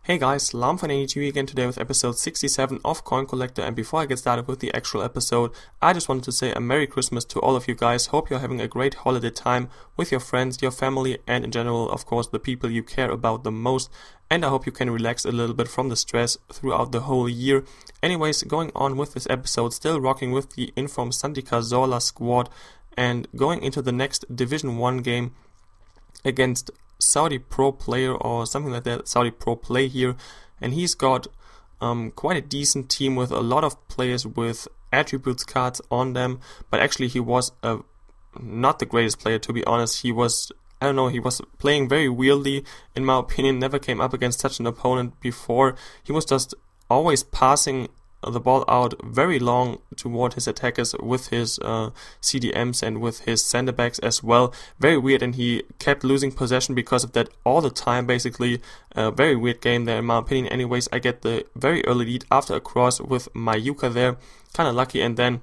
Hey guys, LamFan82 again today with episode 67 of Coin Collector, and before I get started with the actual episode, I just wanted to say a Merry Christmas to all of you guys. Hope you're having a great holiday time with your friends, your family, and in general, of course, the people you care about the most, and I hope you can relax a little bit from the stress throughout the whole year. Anyways, going on with this episode, still rocking with the informed Santi Cazorla squad, and going into the next Division 1 game against Saudi Pro player or something like that, Saudi Pro play here, and he's got quite a decent team with a lot of players with attributes cards on them, but actually he was not the greatest player, to be honest. He was playing very weirdly, in my opinion. Never came up against such an opponent before. He was just always passing the ball out very long toward his attackers with his CDMs and with his center backs as well. Very weird, and he kept losing possession because of that all the time, basically. A very weird game there, in my opinion. Anyways, I get the very early lead after a cross with Mayuka there. Kind of lucky, and then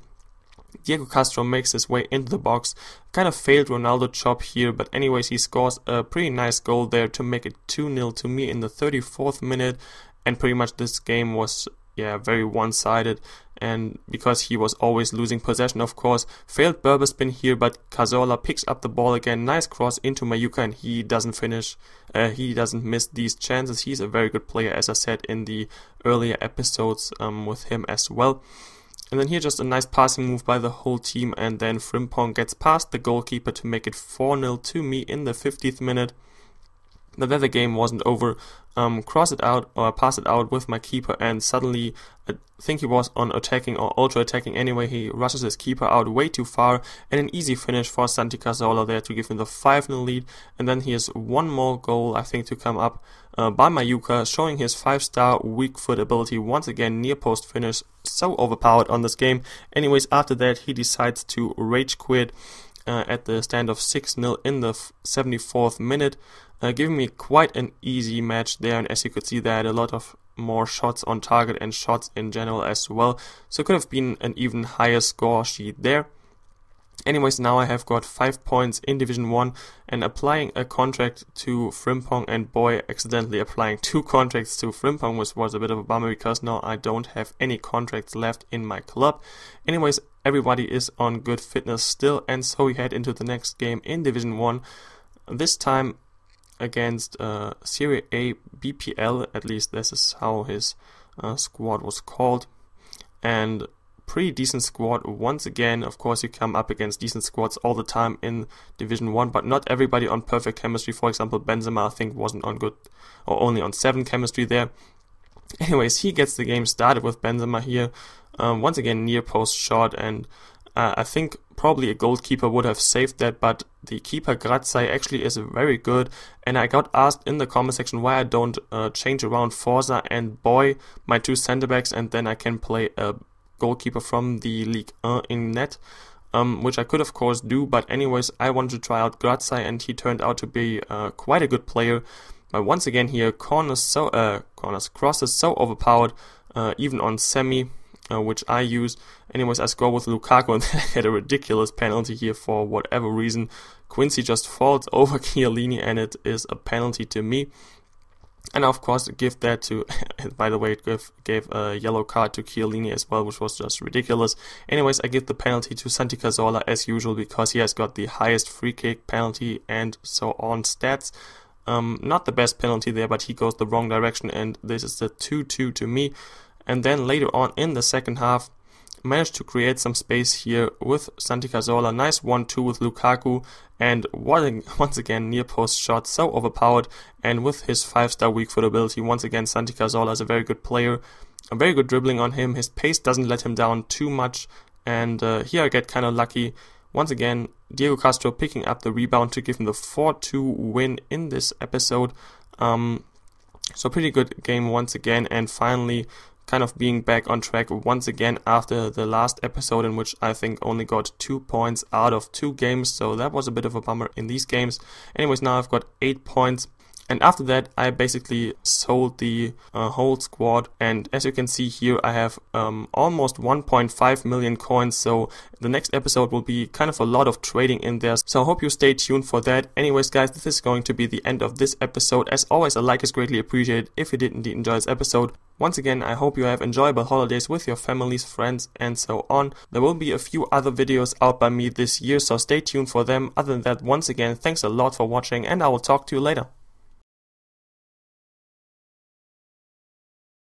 Diego Castro makes his way into the box. Kind of failed Ronaldo chop here, but anyways, he scores a pretty nice goal there to make it 2-0 to me in the 34th minute, and pretty much this game was very one-sided, and because he was always losing possession, of course. Failed Berber spin here, but Cazorla picks up the ball again. Nice cross into Mayuka, and he doesn't finish. He doesn't miss these chances. He's a very good player, as I said in the earlier episodes with him as well. And then here just a nice passing move by the whole team, and then Frimpong gets past the goalkeeper to make it 4-0 to me in the 50th minute. But then the game wasn't over. Pass it out with my keeper, and suddenly I think he was on attacking or ultra attacking anyway. He rushes his keeper out way too far, and an easy finish for Santi Cazorla there to give him the 5-0 lead. And then he has one more goal, I think, to come up by Mayuka, showing his 5-star weak foot ability once again. Near post finish, so overpowered on this game. Anyways, after that he decides to rage quit at the stand of 6-0 in the 74th minute. Giving me quite an easy match there, and as you could see, they had a lot of more shots on target and shots in general as well, so it could have been an even higher score sheet there. Anyways, now I have got 5 points in Division 1 and applying a contract to Frimpong, and boy, accidentally applying 2 contracts to Frimpong, which was a bit of a bummer because now I don't have any contracts left in my club. Anyways, everybody is on good fitness still, and so we head into the next game in Division 1, this time against Serie A BPL, at least this is how his squad was called, and pretty decent squad once again. Of course, you come up against decent squads all the time in Division 1, but not everybody on perfect chemistry. For example, Benzema, I think, wasn't on good, or only on 7 chemistry there. Anyways, he gets the game started with Benzema here. Once again, near post shot, and I think probably a goalkeeper would have saved that, but the keeper Grazai actually is very good, and I got asked in the comment section why I don't change around Forza and Boy, my 2 center backs, and then I can play a goalkeeper from the Ligue 1 in net, which I could of course do, but anyways, I wanted to try out Grazai, and he turned out to be quite a good player. But once again here, crosses so overpowered, even on semi, which I use. Anyways, I score with Lukaku, and then I get a ridiculous penalty here for whatever reason. Quincy just falls over Chiellini, and it is a penalty to me. And of course, give that to, by the way, it gave a yellow card to Chiellini as well, which was just ridiculous. Anyways, I give the penalty to Santi Cazorla as usual, because he has got the highest free kick, penalty, and so on stats. Not the best penalty there, but he goes the wrong direction, and this is the 2-2 to me. And then later on in the second half, managed to create some space here with Santi Cazorla. Nice 1-2 with Lukaku, and once again near post shot, so overpowered, and with his 5-star weak foot ability, once again Santi Cazorla is a very good player. A very good dribbling on him, his pace doesn't let him down too much, and here I get kind of lucky. Once again, Diego Castro picking up the rebound to give him the 4-2 win in this episode. So pretty good game once again, and finally kind of being back on track once again after the last episode, in which I think only got 2 points out of 2 games, so that was a bit of a bummer in these games. Anyways, now I've got 8 points, And after that, I basically sold the whole squad, and as you can see here, I have almost 1.5 million coins, so the next episode will be kind of a lot of trading in there, so I hope you stay tuned for that. Anyways guys, this is going to be the end of this episode. As always, a like is greatly appreciated if you did indeed enjoy this episode. Once again, I hope you have enjoyable holidays with your families, friends, and so on. There will be a few other videos out by me this year, so stay tuned for them. Other than that, once again, thanks a lot for watching, and I will talk to you later.